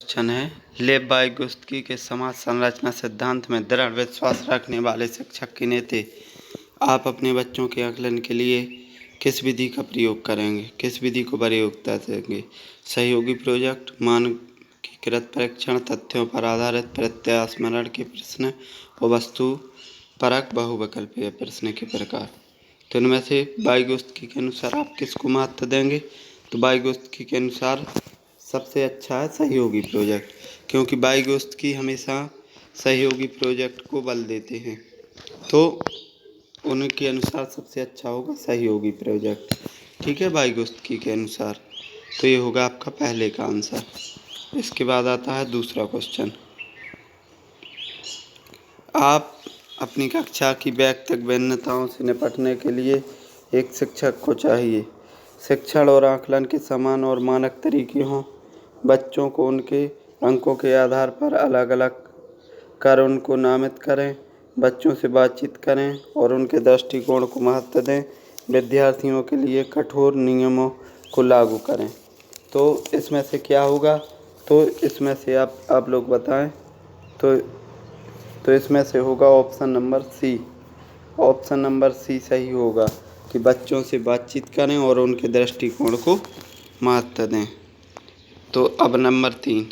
Question है, लेव Vygotsky के समाज संरचना सिद्धांत में दृढ़ विश्वास रखने वाले शिक्षक की नीति। आप अपने बच्चों के आकलन के लिए किस विधि का प्रयोग करेंगे, किस विधि को प्रयोगता देंगे? सहयोगी प्रोजेक्ट, मानकीकृत परीक्षण, तथ्यों पर आधारित प्रत्यास्मरण के प्रश्न और वस्तु परक बहुविकल्पीय प्रश्न के प्रकार। तो इनमें से वाइगोत्स्की के अनुसार आप किसको महत्व देंगे? तो वाइगोत्स्की के अनुसार सबसे अच्छा है सहयोगी प्रोजेक्ट, क्योंकि वाइगोत्स्की हमेशा सहयोगी प्रोजेक्ट को बल देते हैं। तो उनके अनुसार सबसे अच्छा होगा सहयोगी प्रोजेक्ट। ठीक है, वाइगोत्स्की के अनुसार। तो ये होगा आपका पहले का आंसर। इसके बाद आता है दूसरा क्वेश्चन। आप अपनी कक्षा की व्यक्तिगत भिन्नताओं से निपटने के लिए एक शिक्षक को चाहिए। शिक्षण और आकलन के समान और मानक तरीके हों। बच्चों को उनके अंकों के आधार पर अलग अलग कर उनको नामित करें। बच्चों से बातचीत करें और उनके दृष्टिकोण को महत्व दें। विद्यार्थियों के लिए कठोर नियमों को लागू करें। तो इसमें से क्या होगा? तो इसमें से आप लोग बताएं। तो इसमें से होगा option number C. Option number C सही होगा कि बच्चों से बातचीत करें और उनके दृष्टिकोण को महत्व दें। तो अब नंबर 3,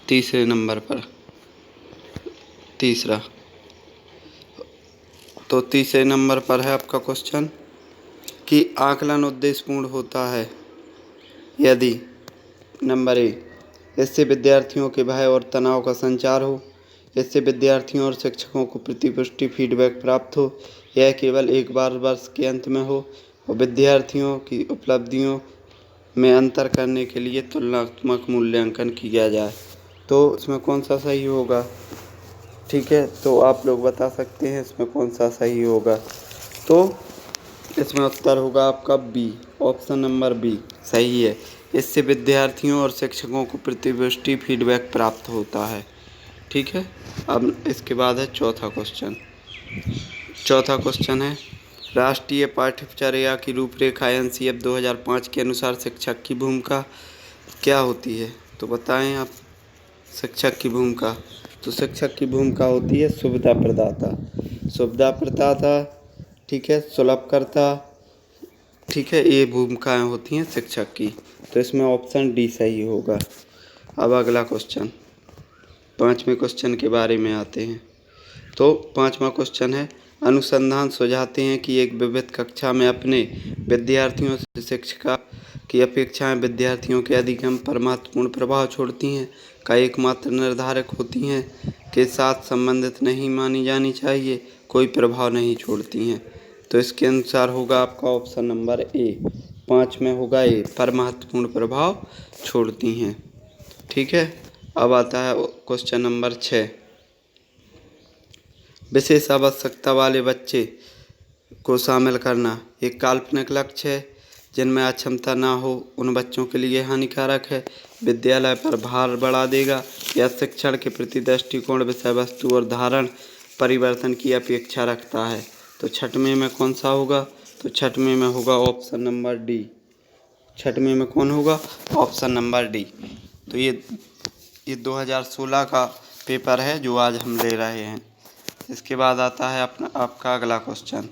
तीसरे नंबर पर तीसरा। तो तीसरे नंबर पर है आपका क्वेश्चन कि आकलन उद्देश्यपूर्ण होता है यदि नंबर ए, इससे विद्यार्थियों के भय और तनाव का संचार हो, इससे विद्यार्थियों और शिक्षकों को प्रतिपुष्टि फीडबैक प्राप्त हो, यह केवल एक बार वर्ष के अंत में हो और विद्यार्थियों की उपलब्धियों में अंतर करने के लिए तुलनात्मक मूल्यांकन किया जाए। तो इसमें कौन सा सही होगा? ठीक है, तो आप लोग बता सकते हैं इसमें कौन सा सही होगा। तो इसमें उत्तर होगा आपका बी। ऑप्शन नंबर बी सही है। इससे विद्यार्थियों और शिक्षकों को प्रतिपुष्टि फीडबैक प्राप्त होता है। ठीक है, अब इसके बाद है चौथा क्वेश्चन। चौथा क्वेश्चन है, राष्ट्रीय पाठ्यचर्या की रूपरेखा NCF 2005 के अनुसार शिक्षक की भूमिका क्या होती है? तो बताएं आप शिक्षक की भूमिका। तो शिक्षक की भूमिका होती है सुविधा प्रदाता। सुविधा प्रदाता, ठीक है, सुलभकर्ता, ठीक है, ये भूमिकाएं होती हैं शिक्षक की। तो इसमें ऑप्शन डी सही होगा। अब अगला क्वेश्चन, पांचवें क्वेश्चन के बारे में आते हैं। तो पांचवा क्वेश्चन है, अनुसंधान सुझाते हैं कि एक विविध कक्षा में अपने विद्यार्थियों से शिक्षिका की अपेक्षाएं विद्यार्थियों के अधिगम पर महत्वपूर्ण प्रभाव छोड़ती हैं, का एकमात्र निर्धारक होती हैं, के साथ संबंधित नहीं मानी जानी चाहिए, कोई प्रभाव नहीं छोड़ती हैं। तो इसके अनुसार होगा आपका ऑप्शन नंबर ए। 5 में होगा ए, पर महत्वपूर्ण प्रभाव छोड़ती हैं। ठीक है, अब आता है क्वेश्चन नंबर 6। विशेष आवश्यकता वाले बच्चे को शामिल करना एक काल्पनिक लक्ष्य है। जिनमें अक्षमता ना हो उन बच्चों के लिए हानिकारक है, विद्यालय पर भार बढ़ा देगा या शिक्षण के प्रति दृष्टिकोण, विषय वस्तु और धारण परिवर्तन की अपेक्षा रखता है। तो छठवें में कौन सा होगा? तो छठवें में होगा ऑप्शन नंबर डी। छठवें में कौन होगा? Option number D. तो ये 2016 का पेपर है जो आज हम ले रहे हैं। इसके बाद आता है आपका अगला क्वेश्चन,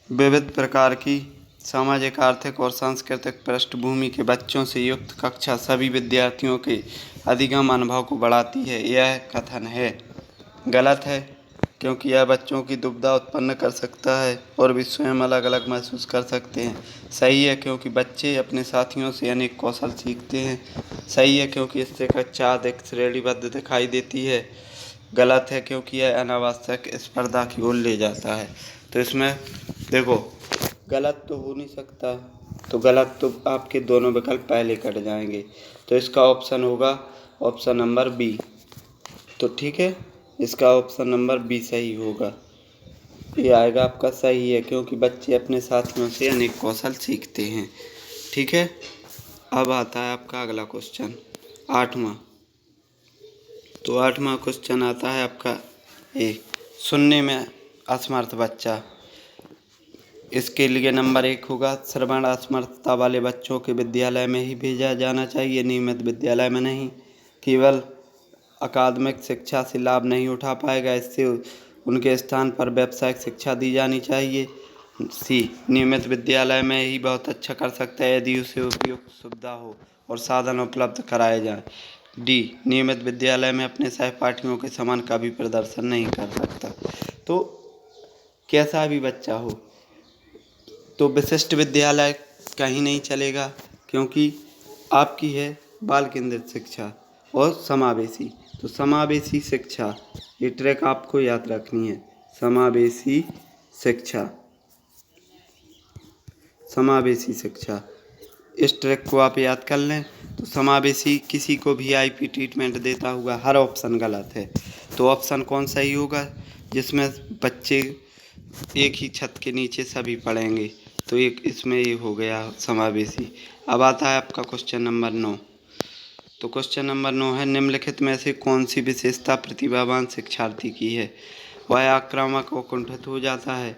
विविध प्रकार की सामाजिक, आर्थिक और सांस्कृतिक पृष्ठभूमि के बच्चों से युक्त कक्षा सभी विद्यार्थियों के अधिगम अनुभव को बढ़ाती है। यह कथन है गलत है, क्योंकि यह बच्चों की दुविधा उत्पन्न कर सकता है और वे स्वयं अलग अलग महसूस कर सकते हैं। सही है, क्योंकि बच्चे अपने साथियों से अनेक कौशल सीखते हैं। सही है, क्योंकि इससे कक्षा अधिक श्रेणीबद्ध दिखाई देती है। गलत है, क्योंकि यह अनावश्यक स्पर्धा की ओर ले जाता है। तो इसमें देखो, गलत तो हो नहीं सकता, तो गलत तो आपके दोनों विकल्प पहले कट जाएंगे। तो इसका ऑप्शन होगा ऑप्शन नंबर बी। तो ठीक है, इसका ऑप्शन नंबर बी सही होगा। ये आएगा आपका सही है, क्योंकि बच्चे अपने साथियों से अनेक कौशल सीखते हैं। ठीक है, अब आता है आपका अगला क्वेश्चन, 8वां। तो 8वां क्वेश्चन आता है आपका ए, सुनने में असमर्थ बच्चा इसके लिए नंबर 1 होगा, श्रवण असमर्थता वाले बच्चों के विद्यालय में ही भेजा जाना चाहिए, नियमित विद्यालय में नहीं। केवल अकादमिक शिक्षा से लाभ नहीं उठा पाएगा, इससे उनके स्थान पर व्यावसायिक शिक्षा दी जानी चाहिए। सी, नियमित विद्यालय में ही बहुत अच्छा कर सकता है यदि उसे उपयुक्त सुविधा हो और साधन उपलब्ध कराए जाएं। डी, नियमित विद्यालय में अपने सहपाठियों के समान कभी प्रदर्शन नहीं कर सकता। तो कैसा भी बच्चा हो तो विशिष्ट विद्यालय कहीं नहीं चलेगा, क्योंकि आपकी है बाल केंद्रित शिक्षा और समावेशी। तो समावेशी शिक्षा, ये ट्रैक आपको याद रखनी है। समावेशी शिक्षा, समावेशी शिक्षा, इस ट्रैक को आप याद कर लें। तो समावेशी किसी को वीआईपी ट्रीटमेंट देता हुआ, हर ऑप्शन गलत है। तो ऑप्शन कौन सही होगा? जिसमें बच्चे एक ही छत के नीचे सभी पढ़ेंगे, तो एक इसमें ये हो गया समावेशी। अब आता है आपका क्वेश्चन नंबर 9। तो क्वेश्चन नंबर 9 है, निम्नलिखित में से कौन सी विशेषता प्रतिभावान शिक्षार्थी की है? वह आक्रामक और कुंठित हो जाता है।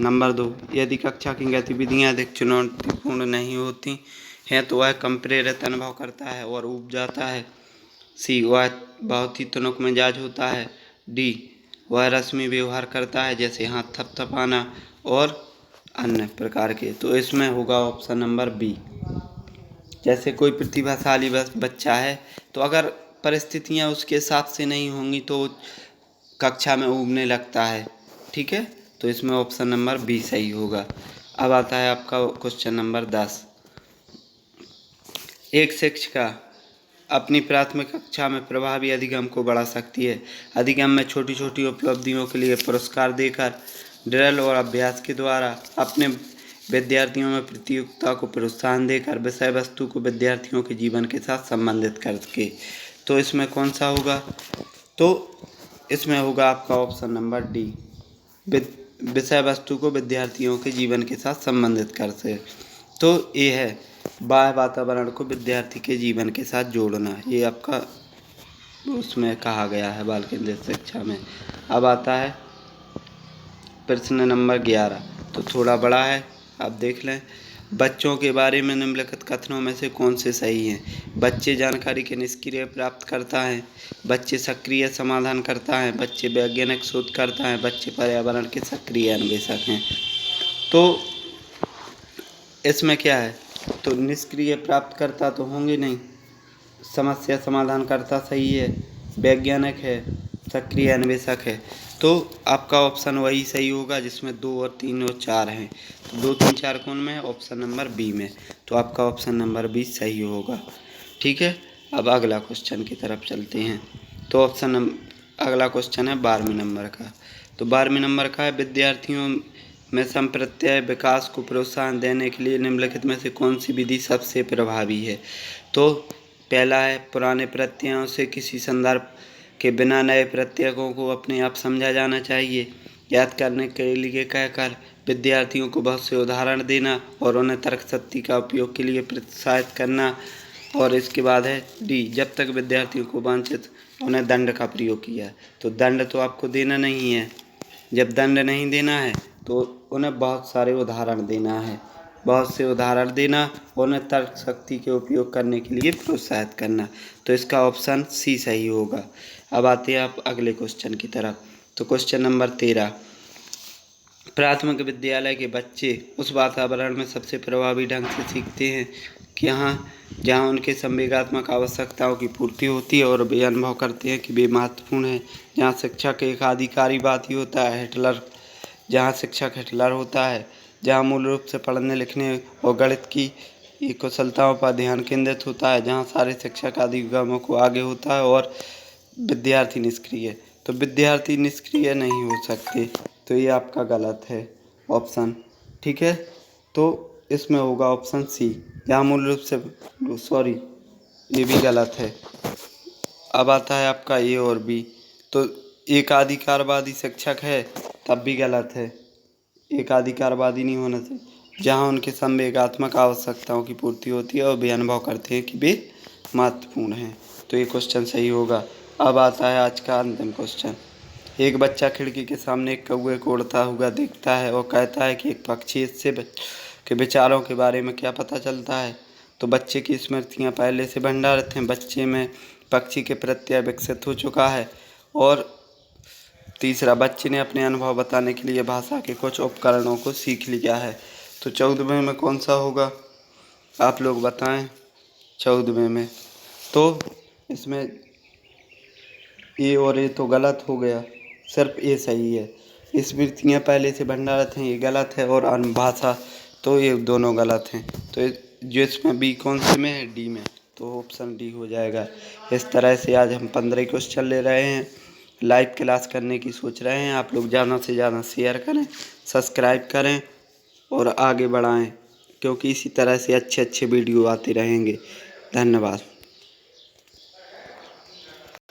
नंबर 2, यदि कक्षा की गतिविधियां अधिक चुनौतीपूर्ण नहीं होती हैं तो वह कम प्रेरित अनुभव करता है और ऊब जाता है। सी, वह बहुत ही तुनक मिजाज होता है। डी, वह रस्मी व्यवहार करता है, जैसे हाथ थपथपाना और अन्य प्रकार के। तो इसमें होगा ऑप्शन नंबर बी। जैसे कोई प्रतिभाशाली बच्चा है, तो अगर परिस्थितियां उसके हिसाब से नहीं होंगी तो कक्षा में ऊबने लगता है। ठीक है, तो इसमें ऑप्शन नंबर बी सही होगा। अब आता है आपका क्वेश्चन नंबर 10। एक शिक्षिका अपनी प्राथमिक कक्षा में प्रभावी अधिगम को बढ़ा सकती है। अधिगम में छोटी छोटी उपलब्धियों के लिए पुरस्कार देकर, ड्रिल और अभ्यास के द्वारा, अपने विद्यार्थियों में प्रतियोगिता को प्रोत्साहन देकर, विषय वस्तु को विद्यार्थियों के जीवन के साथ संबंधित करके। तो इसमें कौन सा होगा? तो इसमें होगा आपका ऑप्शन नंबर डी, विषय वस्तु को विद्यार्थियों के जीवन के साथ संबंधित करते। तो ये है बाह्य वातावरण को विद्यार्थी के जीवन के साथ जोड़ना, ये आपका उसमें कहा गया है बाल केंद्रित शिक्षा में। अब आता है प्रश्न नंबर 11। तो थोड़ा बड़ा है, आप देख लें। बच्चों के बारे में निम्नलिखित कथनों में से कौन से सही हैं? बच्चे जानकारी के निष्क्रिय प्राप्त करता है, बच्चे सक्रिय समाधान करता है, बच्चे वैज्ञानिक शोध करता है, बच्चे पर्यावरण के सक्रिय अन्वेषक हैं। तो इसमें क्या है? तो निष्क्रिय प्राप्त करता तो होंगे नहीं, समस्या समाधान करता सही है, वैज्ञानिक है, सक्रिय अन्वेषक है। तो आपका ऑप्शन वही सही होगा जिसमें 2 और 3 और 4 हैं। तो 2, 3, 4 कौन में है? ऑप्शन नंबर बी में। तो आपका ऑप्शन नंबर बी सही होगा। ठीक है, अब अगला क्वेश्चन की तरफ चलते हैं। तो अगला क्वेश्चन है 12वें नंबर का। तो 12वें नंबर का है, विद्यार्थियों में संप्रत्यय विकास को प्रोत्साहन देने के लिए निम्नलिखित में से कौन सी विधि सबसे प्रभावी है? तो पहला है, पुराने प्रत्ययों से किसी संदर्भ के बिना नए प्रत्ययों को अपने आप समझा जाना चाहिए। याद करने के लिए कहकर विद्यार्थियों को बहुत से उदाहरण देना और उन्हें तर्क शक्ति का उपयोग के लिए प्रोत्साहित करना। और इसके बाद है डी, जब तक विद्यार्थियों को वांछित उन्हें दंड का प्रयोग किया। तो दंड तो आपको देना नहीं है। जब दंड नहीं देना है तो उन्हें बहुत सारे उदाहरण देना है, बहुत से उदाहरण देना, उन्हें तर्क शक्ति के उपयोग करने के लिए प्रोत्साहित करना। तो इसका ऑप्शन सी सही होगा। अब आते हैं आप अगले क्वेश्चन की तरफ। तो क्वेश्चन नंबर 13, प्राथमिक विद्यालय के बच्चे उस वातावरण में सबसे प्रभावी ढंग से सीखते हैं कि जहाँ उनके संवेगात्मक आवश्यकताओं की पूर्ति होती है और वे अनुभव करते हैं कि वे महत्वपूर्ण हैं। जहाँ शिक्षक एक आधिकारिकवादी होता है, जहाँ शिक्षक हिटलर होता है, जहाँ मूल रूप से पढ़ने लिखने और गणित की कुशलताओं पर ध्यान केंद्रित होता है, जहाँ सारे शिक्षक अधिगमों को आगे होता है और विद्यार्थी निष्क्रिय। तो विद्यार्थी निष्क्रिय नहीं हो सकते, तो ये आपका गलत है ऑप्शन। ठीक है, तो इसमें होगा ऑप्शन सी, जहाँ मूल रूप से, सॉरी ये भी गलत है। अब आता है आपका ए और बी। तो एक अधिकारवादी शिक्षक है, तब भी गलत है। एक अधिकारवादी नहीं होना चाहिए। जहाँ उनके संवेगात्मक आवश्यकताओं की पूर्ति होती है और वे अनुभव करते हैं कि वे महत्वपूर्ण हैं। तो ये क्वेश्चन सही होगा। अब आता है आज का अंतिम क्वेश्चन। एक बच्चा खिड़की के सामने एक कौवे को उड़ता हुआ देखता है और कहता है कि एक पक्षी इससे के विचारों के बारे में क्या पता चलता है। तो बच्चे की स्मृतियाँ पहले से भंडारित हैं, बच्चे में पक्षी के प्रति विकसित हो चुका है। और तीसरा, बच्चे ने अपने अनुभव बताने के लिए भाषा के कुछ उपकरणों को सीख लिया है। तो 14वें में कौन सा होगा, आप लोग बताएं। 14वें में तो इसमें ए और ए तो गलत हो गया, सिर्फ ए सही है। स्मृतियाँ पहले से भंडारित हैं, ये गलत है। और भाषा, तो ये दोनों गलत हैं। तो जो इसमें बी कौन से में है, डी में, तो ऑप्शन डी हो जाएगा। इस तरह से आज हम 15 क्वेश्चन ले रहे हैं। लाइव क्लास करने की सोच रहे हैं। आप लोग ज़्यादा से ज़्यादा शेयर करें, सब्सक्राइब करें और आगे बढ़ाएं, क्योंकि इसी तरह से अच्छे अच्छे वीडियो आते रहेंगे। धन्यवाद।